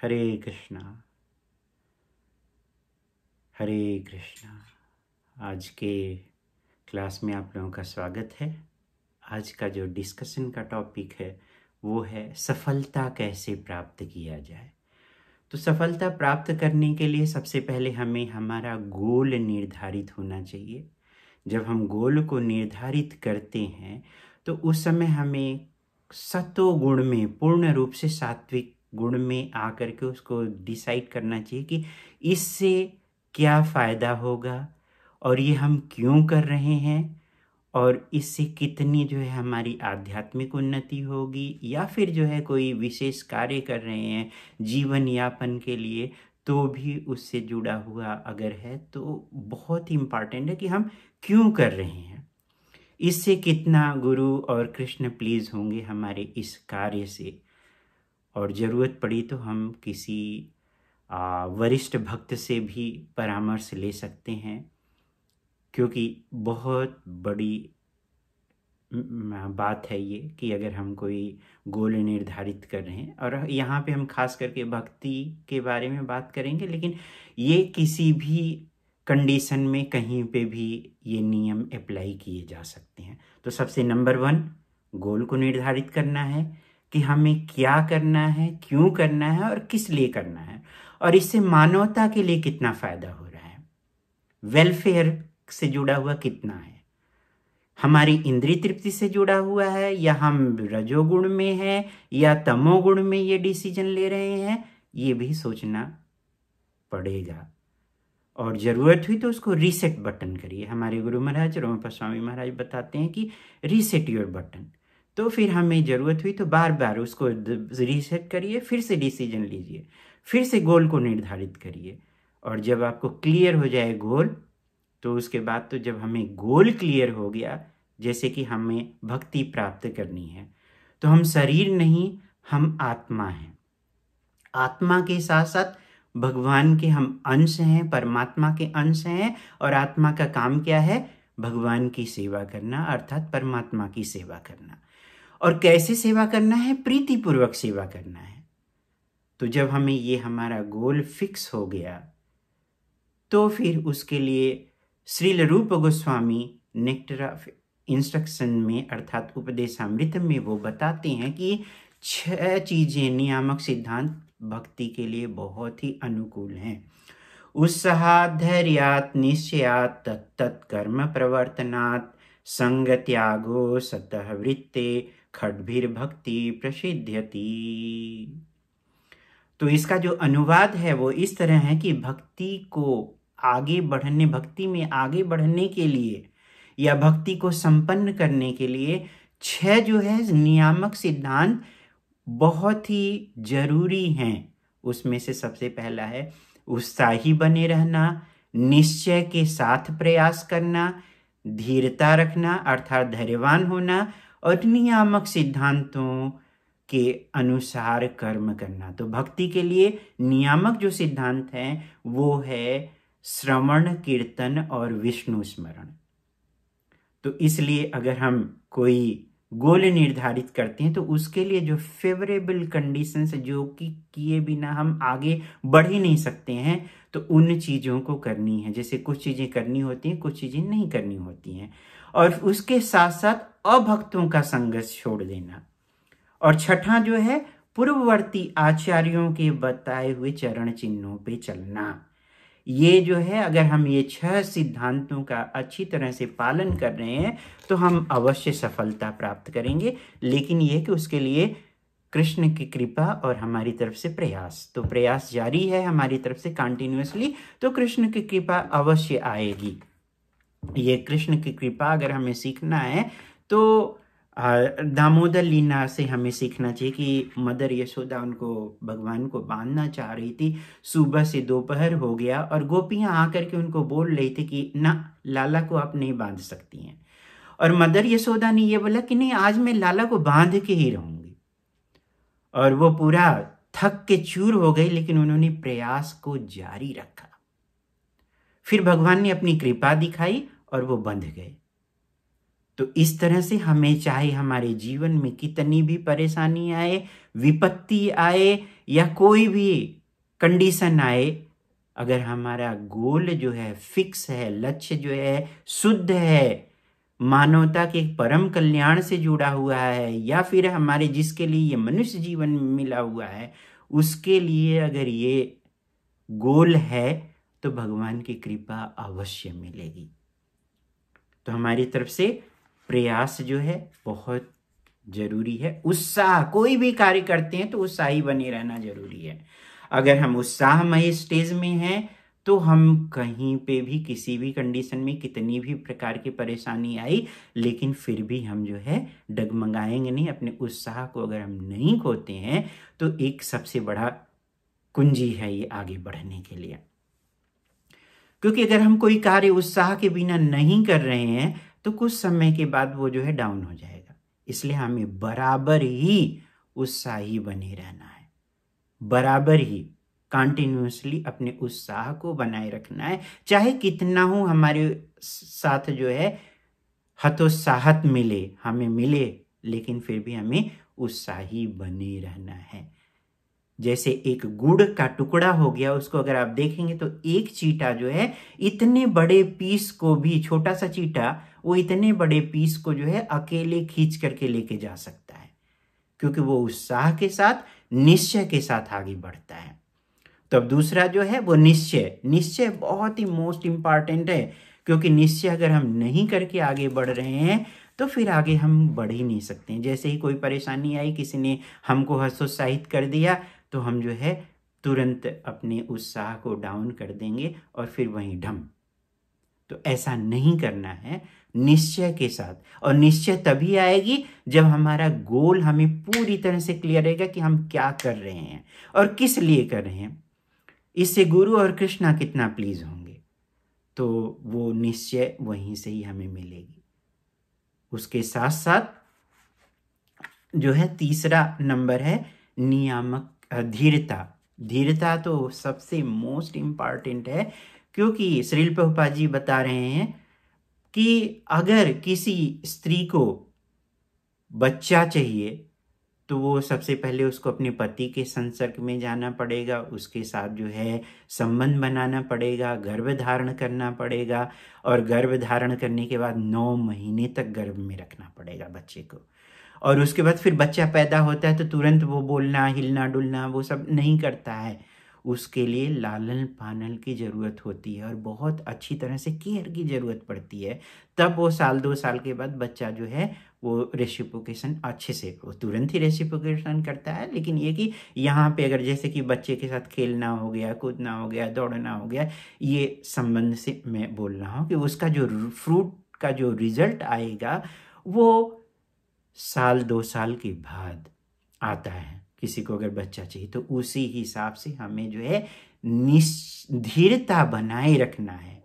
हरे कृष्णा हरे कृष्णा। आज के क्लास में आप लोगों का स्वागत है। आज का जो डिस्कशन का टॉपिक है वो है सफलता कैसे प्राप्त किया जाए। तो सफलता प्राप्त करने के लिए सबसे पहले हमें हमारा गोल निर्धारित होना चाहिए। जब हम गोल को निर्धारित करते हैं तो उस समय हमें सतो गुण में, पूर्ण रूप से सात्विक गुण में आकर के उसको डिसाइड करना चाहिए कि इससे क्या फ़ायदा होगा और ये हम क्यों कर रहे हैं और इससे कितनी जो है हमारी आध्यात्मिक उन्नति होगी, या फिर जो है कोई विशेष कार्य कर रहे हैं जीवन यापन के लिए तो भी उससे जुड़ा हुआ अगर है तो बहुत ही इम्पॉर्टेंट है कि हम क्यों कर रहे हैं, इससे कितना गुरु और कृष्ण प्लीज होंगे हमारे इस कार्य से। और ज़रूरत पड़ी तो हम किसी वरिष्ठ भक्त से भी परामर्श ले सकते हैं, क्योंकि बहुत बड़ी बात है ये कि अगर हम कोई गोल निर्धारित कर रहे हैं, और यहाँ पे हम खास करके भक्ति के बारे में बात करेंगे, लेकिन ये किसी भी कंडीशन में कहीं पे भी ये नियम अप्लाई किए जा सकते हैं। तो सबसे नंबर 1 गोल को निर्धारित करना है कि हमें क्या करना है, क्यों करना है और किस लिए करना है, और इससे मानवता के लिए कितना फ़ायदा हो रहा है, वेलफेयर से जुड़ा हुआ कितना है, हमारी इंद्रिय तृप्ति से जुड़ा हुआ है, या हम रजोगुण में हैं या तमोगुण में ये डिसीजन ले रहे हैं, ये भी सोचना पड़ेगा। और ज़रूरत हुई तो उसको रीसेट बटन करिए। हमारे गुरु महाराज रोमपा स्वामी महाराज बताते हैं कि रीसेट योर बटन। तो फिर हमें ज़रूरत हुई तो बार बार उसको रीसेट करिए, फिर से डिसीजन लीजिए, फिर से गोल को निर्धारित करिए। और जब आपको क्लियर हो जाए गोल, तो उसके बाद तो जब हमें गोल क्लियर हो गया, जैसे कि हमें भक्ति प्राप्त करनी है, तो हम शरीर नहीं, हम आत्मा हैं। आत्मा के साथ साथ भगवान के हम अंश हैं, परमात्मा के अंश हैं, और आत्मा का काम क्या है? भगवान की सेवा करना, अर्थात परमात्मा की सेवा करना। और कैसे सेवा करना है? प्रीतिपूर्वक सेवा करना है। तो जब हमें ये हमारा गोल फिक्स हो गया, तो फिर उसके लिए श्रील रूप गोस्वामी नेक्टर ऑफ इंस्ट्रक्शन में, अर्थात उपदेशामृत में, वो बताते हैं कि 6 चीजें, नियामक सिद्धांत भक्ति के लिए बहुत ही अनुकूल हैं। उत्साहात्, धैर्यात्, निश्चयात्, तत्तत् कर्म प्रवर्तनात्, संग त्यागो सतः वृत्ते, खड्भिर्भक्ति प्रसिद्ध्यति। तो इसका जो अनुवाद है वो इस तरह है कि भक्ति में आगे बढ़ने के लिए या भक्ति को संपन्न करने के लिए 6 जो है नियामक सिद्धांत बहुत ही जरूरी हैं। उसमें से सबसे पहला है उत्साही बने रहना, निश्चय के साथ प्रयास करना, धीरता रखना अर्थात धैर्यवान होना, और नियामक सिद्धांतों के अनुसार कर्म करना। तो भक्ति के लिए नियामक जो सिद्धांत हैं वो है श्रवण, कीर्तन और विष्णु स्मरण। तो इसलिए अगर हम कोई गोल निर्धारित करते हैं तो उसके लिए जो फेवरेबल कंडीशंस, जो कि किए बिना हम आगे बढ़ ही नहीं सकते हैं, तो उन चीज़ों को करनी है। जैसे कुछ चीज़ें करनी होती हैं, कुछ चीज़ें नहीं करनी होती हैं, और उसके साथ साथ अभक्तों का संगत छोड़ देना। और छठा जो है पूर्ववर्ती आचार्यों के बताए हुए चरण चिन्हों पे चलना। ये जो है, अगर हम ये 6 सिद्धांतों का अच्छी तरह से पालन कर रहे हैं तो हम अवश्य सफलता प्राप्त करेंगे। लेकिन ये कि उसके लिए कृष्ण की कृपा और हमारी तरफ से प्रयास, तो प्रयास जारी है हमारी तरफ से कंटिन्यूअसली, तो कृष्ण की कृपा अवश्य आएगी। ये कृष्ण की कृपा अगर हमें सीखना है तो दामोदर लीला से हमें सीखना चाहिए कि मदर यशोदा उनको, भगवान को बांधना चाह रही थी। सुबह से दोपहर हो गया और गोपियां आकर के उनको बोल रही थी कि ना, लाला को आप नहीं बांध सकती हैं। और मदर यशोदा ने ये बोला कि नहीं, आज मैं लाला को बांध के ही रहूंगी। और वो पूरा थक के चूर हो गई, लेकिन उन्होंने प्रयास को जारी रखा। फिर भगवान ने अपनी कृपा दिखाई और वो बंध गए। तो इस तरह से हमें चाहे हमारे जीवन में कितनी भी परेशानी आए, विपत्ति आए या कोई भी कंडीशन आए, अगर हमारा गोल जो है फिक्स है, लक्ष्य जो है शुद्ध है, मानवता के परम कल्याण से जुड़ा हुआ है, या फिर हमारे जिसके लिए ये मनुष्य जीवन मिला हुआ है उसके लिए अगर ये गोल है, तो भगवान की कृपा अवश्य मिलेगी। तो हमारी तरफ से प्रयास जो है बहुत जरूरी है। उत्साह, कोई भी कार्य करते हैं तो उत्साही बने रहना जरूरी है। अगर हम उत्साहमय स्टेज में हैं तो हम कहीं पे भी किसी भी कंडीशन में कितनी भी प्रकार की परेशानी आई, लेकिन फिर भी हम जो है डगमगाएंगे नहीं। अपने उत्साह को अगर हम नहीं खोते हैं तो एक सबसे बड़ा कुंजी है ये आगे बढ़ने के लिए। क्योंकि अगर हम कोई कार्य उत्साह के बिना नहीं कर रहे हैं तो कुछ समय के बाद वो जो है डाउन हो जाएगा। इसलिए हमें बराबर ही उत्साही बने रहना है, बराबर ही कंटिन्यूअसली अपने उत्साह को बनाए रखना है। चाहे कितना हो हमारे साथ जो है हतोत्साहत मिले, हमें मिले, लेकिन फिर भी हमें उत्साही बने रहना है। जैसे एक गुड़ का टुकड़ा हो गया, उसको अगर आप देखेंगे तो एक चींटा जो है इतने बड़े पीस को भी, छोटा सा चींटा वो इतने बड़े पीस को जो है अकेले खींच करके लेके जा सकता है, क्योंकि वो उत्साह के साथ, निश्चय के साथ आगे बढ़ता है। तो अब दूसरा जो है वो निश्चय। निश्चय बहुत ही मोस्ट इंपॉर्टेंट है, क्योंकि निश्चय अगर हम नहीं करके आगे बढ़ रहे हैं तो फिर आगे हम बढ़ ही नहीं सकते हैं। जैसे ही कोई परेशानी आई, किसी ने हमको हतोत्साहित कर दिया, तो हम जो है तुरंत अपने उत्साह को डाउन कर देंगे और फिर वहीं ढम। तो ऐसा नहीं करना है, निश्चय के साथ। और निश्चय तभी आएगी जब हमारा गोल हमें पूरी तरह से क्लियर रहेगा कि हम क्या कर रहे हैं और किस लिए कर रहे हैं। इससे गुरु और कृष्णा कितना प्लीज होंगे, तो वो निश्चय वहीं से ही हमें मिलेगी। उसके साथ साथ जो है तीसरा नंबर है नियामक धीरता। धीरता तो सबसे मोस्ट इंपॉर्टेंट है, क्योंकि श्रील प्रभुपाद जी बता रहे हैं कि अगर किसी स्त्री को बच्चा चाहिए तो वो सबसे पहले उसको अपने पति के संसर्ग में जाना पड़ेगा, उसके साथ जो है संबंध बनाना पड़ेगा, गर्भ धारण करना पड़ेगा, और गर्भ धारण करने के बाद 9 महीने तक गर्भ में रखना पड़ेगा बच्चे को। और उसके बाद फिर बच्चा पैदा होता है तो तुरंत वो बोलना, हिलना डुलना वो सब नहीं करता है। उसके लिए लालन पालन की ज़रूरत होती है और बहुत अच्छी तरह से केयर की ज़रूरत पड़ती है। तब वो 1-2 साल के बाद बच्चा जो है वो रेसिप्रोकेशन अच्छे से, वो तुरंत ही रेसिप्रोकेशन करता है, लेकिन ये कि यहाँ पे अगर जैसे कि बच्चे के साथ खेलना हो गया, कूदना हो गया, दौड़ना हो गया, ये संबंध से मैं बोल रहा हूँ कि उसका जो फ्रूट का जो रिजल्ट आएगा वो 1-2 साल के बाद आता है। किसी को अगर बच्चा चाहिए तो उसी हिसाब से हमें जो है धीरता बनाए रखना है।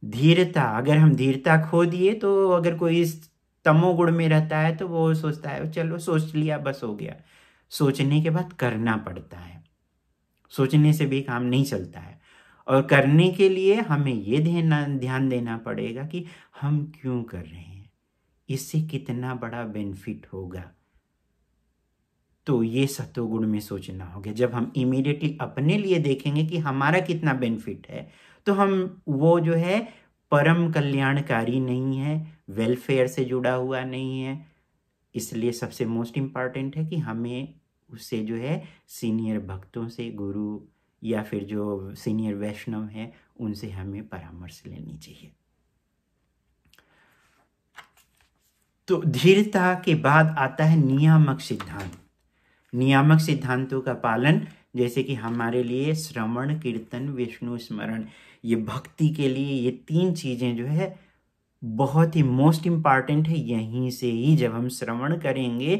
धीरता, अगर हम धीरता खो दिए तो अगर कोई इस तमोगुण में रहता है तो वो सोचता है चलो सोच लिया बस हो गया। सोचने के बाद करना पड़ता है, सोचने से भी काम नहीं चलता है। और करने के लिए हमें ये ध्यान देना पड़ेगा कि हम क्यों कर रहे हैं, इससे कितना बड़ा बेनिफिट होगा। तो ये सत्वगुण में सोचना होगा। जब हम इमीडिएटली अपने लिए देखेंगे कि हमारा कितना बेनिफिट है, तो हम वो जो है परम कल्याणकारी नहीं है, वेलफेयर से जुड़ा हुआ नहीं है। इसलिए सबसे मोस्ट इम्पॉर्टेंट है कि हमें उससे जो है सीनियर भक्तों से, गुरु या फिर जो सीनियर वैष्णव हैं उनसे हमें परामर्श लेनी चाहिए। तो धीरता के बाद आता है नियामक सिद्धांत। नियामक सिद्धांतों का पालन, जैसे कि हमारे लिए श्रवण, कीर्तन, विष्णु स्मरण, ये भक्ति के लिए ये 3 चीजें जो है बहुत ही मोस्ट इम्पॉर्टेंट है। यहीं से ही जब हम श्रवण करेंगे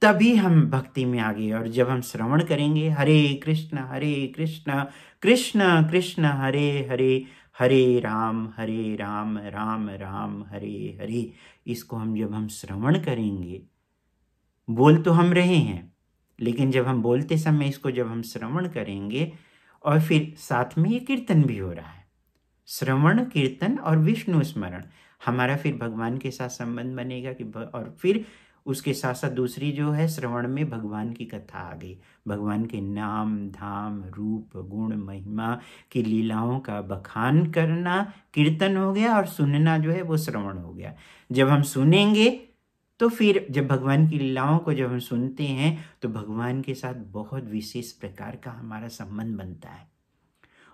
तभी हम भक्ति में आगे, और जब हम श्रवण करेंगे हरे कृष्ण कृष्ण कृष्ण हरे हरे, हरे राम राम राम हरे हरे, इसको जब हम श्रवण करेंगे, बोल तो हम रहे हैं लेकिन जब हम बोलते समय इसको जब हम श्रवण करेंगे, और फिर साथ में ये कीर्तन भी हो रहा है, श्रवण, कीर्तन और विष्णु स्मरण, हमारा फिर भगवान के साथ संबंध बनेगा कि और फिर उसके साथ साथ दूसरी जो है श्रवण में भगवान की कथा आ गई, भगवान के नाम धाम रूप गुण महिमा की लीलाओं का बखान करना कीर्तन हो गया, और सुनना जो है वो श्रवण हो गया। जब हम सुनेंगे तो फिर जब भगवान की लीलाओं को जब हम सुनते हैं तो भगवान के साथ बहुत विशेष प्रकार का हमारा संबंध बनता है,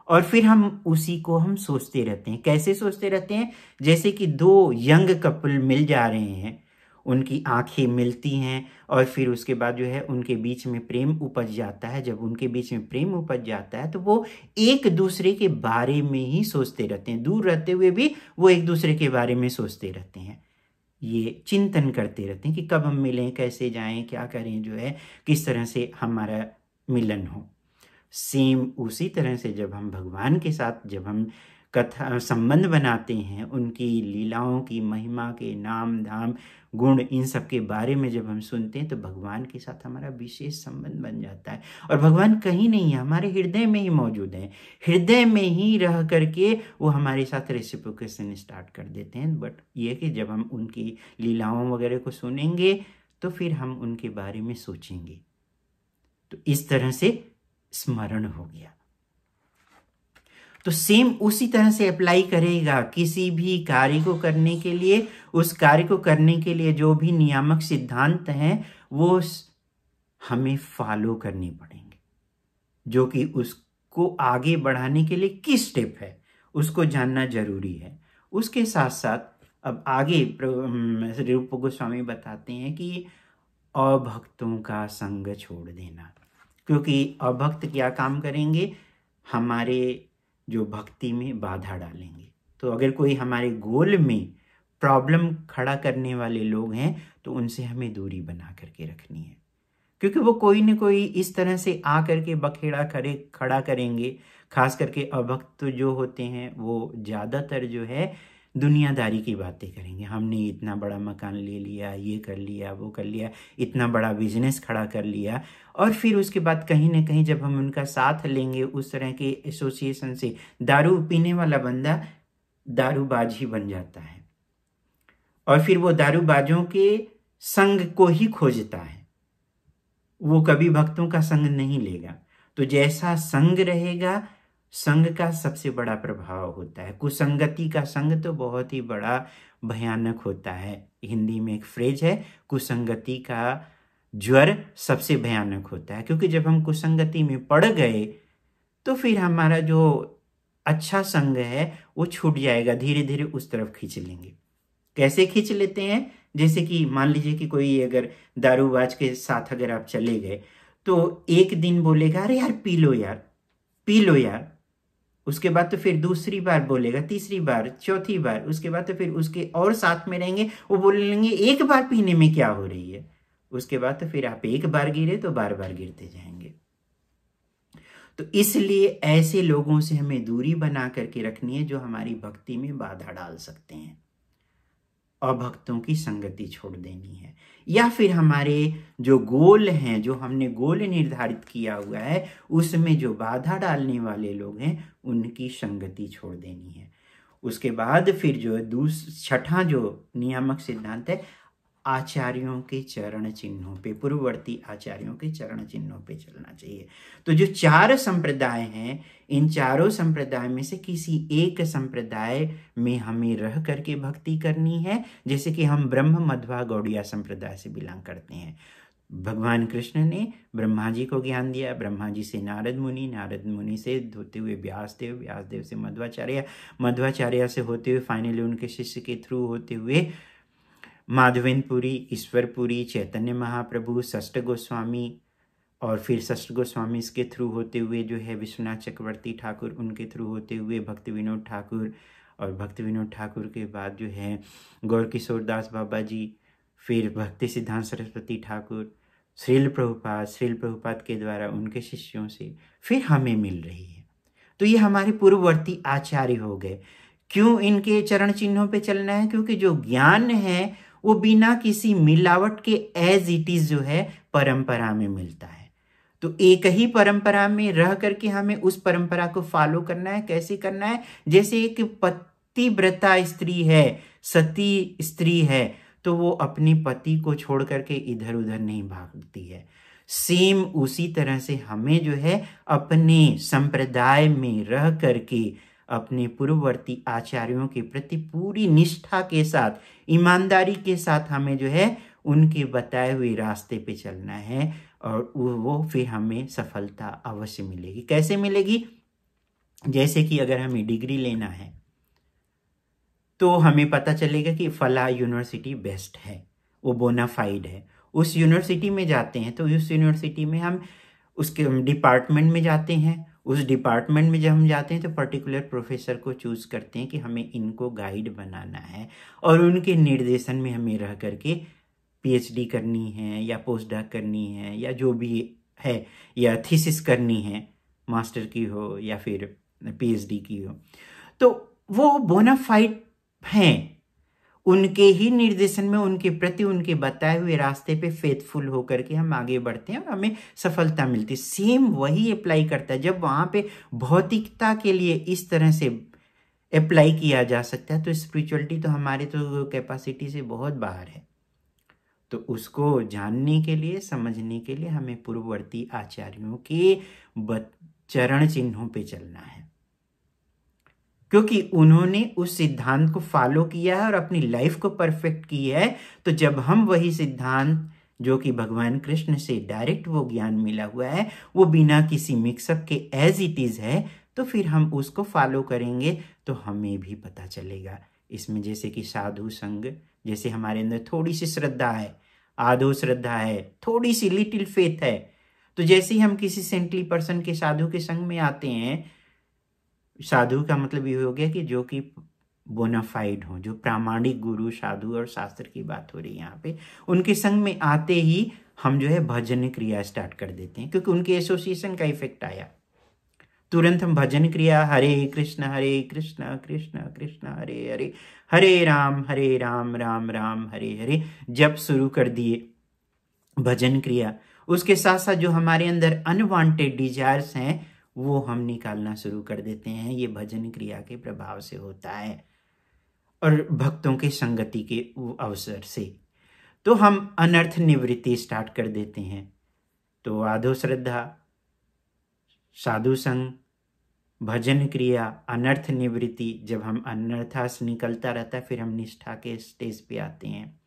और फिर हम उसी को हम सोचते रहते हैं। कैसे सोचते रहते हैं? जैसे कि दो यंग कपल मिल जा रहे हैं, उनकी आंखें मिलती हैं और फिर उसके बाद जो है उनके बीच में प्रेम उपज जाता है। जब उनके बीच में प्रेम उपज जाता है तो वो एक दूसरे के बारे में ही सोचते रहते हैं, दूर रहते हुए भी वो एक दूसरे के बारे में सोचते रहते हैं, ये चिंतन करते रहते हैं कि कब हम मिलें, कैसे जाएं, क्या करें, जो है किस तरह से हमारा मिलन हो। सेम उसी तरह से जब हम भगवान के साथ जब हम कथा संबंध बनाते हैं, उनकी लीलाओं की महिमा के नाम धाम गुण इन सब के बारे में जब हम सुनते हैं तो भगवान के साथ हमारा विशेष संबंध बन जाता है। और भगवान कहीं नहीं है, हमारे हृदय में ही मौजूद है, हृदय में ही रह करके वो हमारे साथ रेसिप्रोकेशन स्टार्ट कर देते हैं। बट ये कि जब हम उनकी लीलाओं वगैरह को सुनेंगे तो फिर हम उनके बारे में सोचेंगे, तो इस तरह से स्मरण हो गया। तो सेम उसी तरह से अप्लाई करेगा किसी भी कार्य को करने के लिए। उस कार्य को करने के लिए जो भी नियामक सिद्धांत हैं वो हमें फॉलो करने पड़ेंगे, जो कि उसको आगे बढ़ाने के लिए किस स्टेप है उसको जानना जरूरी है। उसके साथ साथ अब आगे रूप गोस्वामी बताते हैं कि अभक्तों का संग छोड़ देना, क्योंकि अभक्त क्या काम करेंगे? हमारे जो भक्ति में बाधा डालेंगे। तो अगर कोई हमारे गोल में प्रॉब्लम खड़ा करने वाले लोग हैं तो उनसे हमें दूरी बना करके रखनी है, क्योंकि वो कोई न कोई इस तरह से आ करके बखेड़ा खड़ा करेंगे। खास करके अभक्त जो होते हैं वो ज़्यादातर जो है दुनियादारी की बातें करेंगे। हमने इतना बड़ा मकान ले लिया, ये कर लिया, वो कर लिया, इतना बड़ा बिजनेस खड़ा कर लिया, और फिर उसके बाद कहीं ना कहीं जब हम उनका साथ लेंगे उस तरह के एसोसिएशन से, दारू पीने वाला बंदा दारूबाज ही बन जाता है, और फिर वो दारूबाजों के संग को ही खोजता है, वो कभी भक्तों का संग नहीं लेगा। तो जैसा संग रहेगा, संग का सबसे बड़ा प्रभाव होता है। कुसंगति का संग तो बहुत ही बड़ा भयानक होता है। हिंदी में एक फ्रेज है, कुसंगति का ज्वर सबसे भयानक होता है, क्योंकि जब हम कुसंगति में पड़ गए तो फिर हमारा जो अच्छा संग है वो छूट जाएगा, धीरे धीरे उस तरफ खींच लेंगे। कैसे खींच लेते हैं? जैसे कि मान लीजिए कि कोई अगर दारूबाज के साथ अगर आप चले गए तो एक दिन बोलेगा अरे यार पी लो यार, पी लो यार, उसके बाद तो फिर दूसरी बार बोलेगा, तीसरी बार, चौथी बार, उसके बाद तो फिर उसके और साथ में रहेंगे, वो बोलने लेंगे एक बार पीने में क्या हो रही है। उसके बाद तो फिर आप एक बार गिरे तो बार बार गिरते जाएंगे। तो इसलिए ऐसे लोगों से हमें दूरी बना करके रखनी है जो हमारी भक्ति में बाधा डाल सकते हैं। अभक्तों की संगति छोड़ देनी है, या फिर हमारे जो गोल हैं, जो हमने गोल निर्धारित किया हुआ है, उसमें जो बाधा डालने वाले लोग हैं उनकी संगति छोड़ देनी है। उसके बाद फिर जो छठा जो नियामक सिद्धांत है, आचार्यों के चरण चिन्हों पे, पूर्ववर्ती आचार्यों के चरण चिन्हों पे चलना चाहिए। तो जो चार संप्रदाय हैं, इन चारों संप्रदाय में से किसी एक संप्रदाय में हमें रह करके भक्ति करनी है। जैसे कि हम ब्रह्म मध्वा गौड़िया संप्रदाय से बिलोंग करते हैं। भगवान कृष्ण ने ब्रह्मा जी को ज्ञान दिया, ब्रह्मा जी से नारद मुनि, नारद मुनि से होते हुए व्यासदेव, व्यासदेव से मध्वाचार्य, मध्वाचार्य से होते हुए फाइनली उनके शिष्य के थ्रू होते हुए माधवेंद्रपुरी, ईश्वरपुरी, चैतन्य महाप्रभु, षष्ठ गोस्वामी, और फिर षष्ठ गोस्वामी के थ्रू होते हुए जो है विश्वनाथ चक्रवर्ती ठाकुर, उनके थ्रू होते हुए भक्ति विनोद ठाकुर, और भक्ति विनोद ठाकुर के बाद जो है गौर किशोर दास बाबा जी, फिर भक्ति सिद्धांत सरस्वती ठाकुर, श्रील प्रभुपाद के द्वारा उनके शिष्यों से फिर हमें मिल रही है। तो ये हमारे पूर्ववर्ती आचार्य हो गए। क्यों इनके चरण चिन्हों पे चलना है? क्योंकि जो ज्ञान है वो बिना किसी मिलावट के एज इट इज जो है परंपरा में मिलता है। तो एक ही परंपरा में रह करके हमें उस परंपरा को फॉलो करना है। कैसे करना है? जैसे एक पतिव्रता स्त्री है, सती स्त्री है, तो वो अपने पति को छोड़ करके इधर उधर नहीं भागती है। सेम उसी तरह से हमें जो है अपने संप्रदाय में रह करके अपने पूर्ववर्ती आचार्यों के प्रति पूरी निष्ठा के साथ, ईमानदारी के साथ हमें जो है उनके बताए हुए रास्ते पे चलना है, और वो फिर हमें सफलता अवश्य मिलेगी। कैसे मिलेगी? जैसे कि अगर हमें डिग्री लेना है तो हमें पता चलेगा कि फला यूनिवर्सिटी बेस्ट है, वो बोनाफाइड है। उस यूनिवर्सिटी में जाते हैं तो उस यूनिवर्सिटी में हम उसके डिपार्टमेंट में जाते हैं। उस डिपार्टमेंट में जब हम जाते हैं तो पर्टिकुलर प्रोफेसर को चूज करते हैं कि हमें इनको गाइड बनाना है, और उनके निर्देशन में हमें रह करके पीएचडी करनी है या पोस्ट डॉक करनी है या जो भी है, या थीसिस करनी है, मास्टर की हो या फिर पीएचडी की हो। तो वो बोनाफाइड हैं, उनके ही निर्देशन में, उनके प्रति, उनके बताए हुए रास्ते पे फेथफुल होकर के हम आगे बढ़ते हैं और हमें सफलता मिलती है। सेम वही अप्लाई करता है। जब वहां पे भौतिकता के लिए इस तरह से अप्लाई किया जा सकता है तो स्पिरिचुअलिटी तो हमारे तो कैपेसिटी से बहुत बाहर है। तो उसको जानने के लिए, समझने के लिए हमें पूर्ववर्ती आचार्यों के चरण चिन्हों पे चलना है, क्योंकि उन्होंने उस सिद्धांत को फॉलो किया है और अपनी लाइफ को परफेक्ट की है। तो जब हम वही सिद्धांत जो कि भगवान कृष्ण से डायरेक्ट वो ज्ञान मिला हुआ है, वो बिना किसी मिक्सअप के एज इट इज है, तो फिर हम उसको फॉलो करेंगे तो हमें भी पता चलेगा। इसमें जैसे कि साधु संग, जैसे हमारे अंदर थोड़ी सी श्रद्धा है, आधो श्रद्धा है, थोड़ी सी लिटिल फेथ है, तो जैसे ही हम किसी सेंटली पर्सन के, साधु के संग में आते हैं, साधु का मतलब ये हो गया कि जो कि बोनाफाइड हो, जो प्रामाणिक गुरु, साधु और शास्त्र की बात हो रही है यहाँ पे, उनके संग में आते ही हम जो है भजन क्रिया स्टार्ट कर देते हैं, क्योंकि उनके एसोसिएशन का इफेक्ट आया। तुरंत हम भजन क्रिया हरे कृष्ण कृष्ण कृष्ण हरे हरे, हरे राम राम राम हरे हरे जब शुरू कर दिए भजन क्रिया। उसके साथ साथ जो हमारे अंदर अनवांटेड डिजायर्स हैं वो हम निकालना शुरू कर देते हैं। ये भजन क्रिया के प्रभाव से होता है और भक्तों के संगति के अवसर से। तो हम अनर्थ निवृत्ति स्टार्ट कर देते हैं। तो आधो श्रद्धा, साधु संग, भजन क्रिया, अनर्थ निवृत्ति। जब हम अनर्थास निकलता रहता है फिर हम निष्ठा के स्टेज पे आते हैं,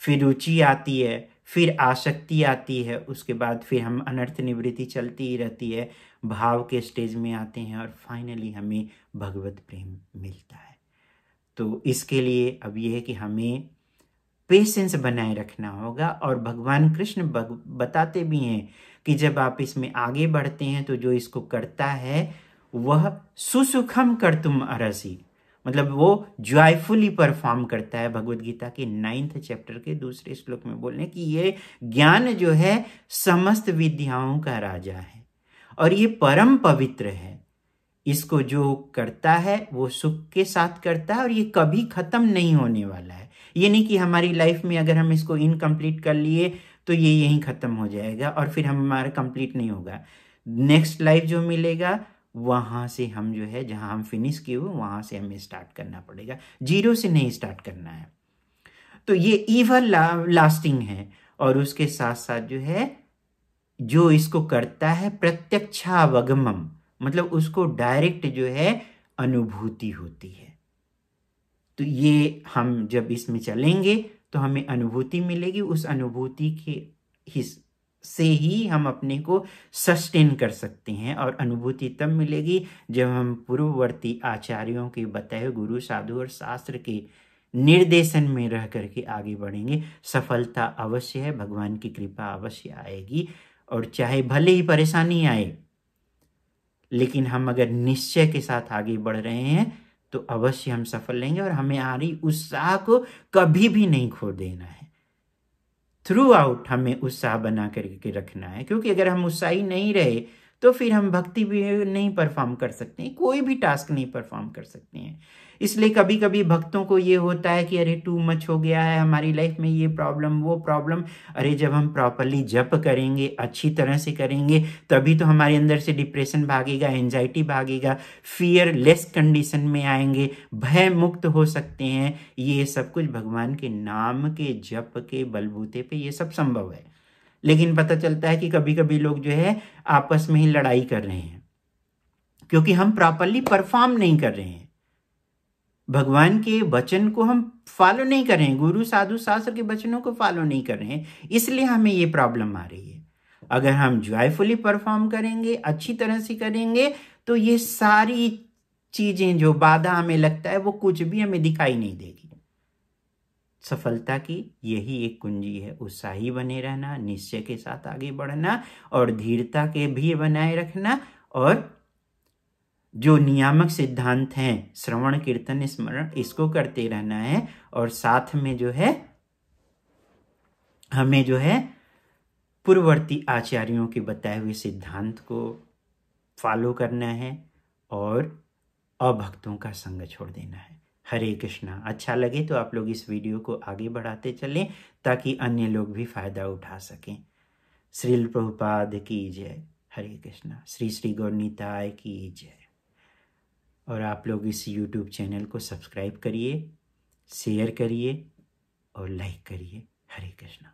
फिर रुचि आती है, फिर आसक्ति आती है, उसके बाद फिर हम अनर्थ निवृत्ति चलती ही रहती है, भाव के स्टेज में आते हैं और फाइनली हमें भगवत प्रेम मिलता है। तो इसके लिए अब यह है कि हमें पेशेंस बनाए रखना होगा। और भगवान कृष्ण बताते भी हैं कि जब आप इसमें आगे बढ़ते हैं तो जो इसको करता है वह सुसुखम कर्तुम अर्हसि, मतलब वो जॉयफुली परफॉर्म करता है। भगवत गीता के 9th चैप्टर के 2 श्लोक में बोलने कि ये ज्ञान जो है समस्त विद्याओं का राजा है और ये परम पवित्र है। इसको जो करता है वो सुख के साथ करता है और ये कभी खत्म नहीं होने वाला है। ये नहीं कि हमारी लाइफ में अगर हम इसको इनकम्प्लीट कर लिए तो ये यहीं खत्म हो जाएगा और फिर हमारा कंप्लीट नहीं होगा। नेक्स्ट लाइफ जो मिलेगा वहां से हम जो है जहां हम फिनिश किए हुए वहां से हमें स्टार्ट करना पड़ेगा, जीरो से नहीं स्टार्ट करना है। तो ये इवन लास्टिंग है। और उसके साथ साथ जो है जो इसको करता है प्रत्यक्षावगमम, मतलब उसको डायरेक्ट जो है अनुभूति होती है। तो ये हम जब इसमें चलेंगे तो हमें अनुभूति मिलेगी। उस अनुभूति के से ही हम अपने को सस्टेन कर सकते हैं और अनुभूति तब मिलेगी जब हम पूर्ववर्ती आचार्यों के बताए गुरु, साधु और शास्त्र के निर्देशन में रह करके आगे बढ़ेंगे। सफलता अवश्य है, भगवान की कृपा अवश्य आएगी। और चाहे भले ही परेशानी आए लेकिन हम अगर निश्चय के साथ आगे बढ़ रहे हैं तो अवश्य हम सफल लेंगे। और हमें आ रही उत्साह को कभी भी नहीं खो देना है। थ्रू आउट हमें उत्साह बना करके रखना है, क्योंकि अगर हम उत्साही नहीं रहे तो फिर हम भक्ति भी नहीं परफॉर्म कर सकते हैं, कोई भी टास्क नहीं परफॉर्म कर सकते हैं। इसलिए कभी कभी भक्तों को ये होता है कि अरे टू मच हो गया है हमारी लाइफ में, ये प्रॉब्लम वो प्रॉब्लम। अरे जब हम प्रॉपरली जप करेंगे, अच्छी तरह से करेंगे, तभी तो हमारे अंदर से डिप्रेशन भागेगा, एंजाइटी भागेगा, फियरलेस कंडीशन में आएंगे, भय मुक्त हो सकते हैं। ये सब कुछ भगवान के नाम के जप के बलबूते पे ये सब संभव है। लेकिन पता चलता है कि कभी कभी लोग जो है आपस में ही लड़ाई कर रहे हैं, क्योंकि हम प्रॉपरली परफॉर्म नहीं कर रहे हैं, भगवान के वचन को हम फॉलो नहीं कर रहे हैं, गुरु साधु शास्त्र के वचनों को फॉलो नहीं कर रहे हैं, इसलिए हमें ये प्रॉब्लम आ रही है। अगर हम जॉयफुली परफॉर्म करेंगे, अच्छी तरह से करेंगे, तो ये सारी चीजें जो बाधा हमें लगता है वो कुछ भी हमें दिखाई नहीं देगी। सफलता की यही एक कुंजी है, उत्साही बने रहना, निश्चय के साथ आगे बढ़ना और धीरता के भी बनाए रखना, और जो नियामक सिद्धांत हैं श्रवण कीर्तन स्मरण, इसको करते रहना है। और साथ में जो है हमें जो है पूर्ववर्ती आचार्यों के बताए हुए सिद्धांत को फॉलो करना है और अभक्तों का संग छोड़ देना है। हरे कृष्णा। अच्छा लगे तो आप लोग इस वीडियो को आगे बढ़ाते चलें ताकि अन्य लोग भी फायदा उठा सकें। श्रील प्रभुपाद की जय। हरे कृष्णा। श्री श्री गौरनीताय की जय। और आप लोग इस YouTube चैनल को सब्सक्राइब करिए, शेयर करिए और लाइक करिए। हरे कृष्णा।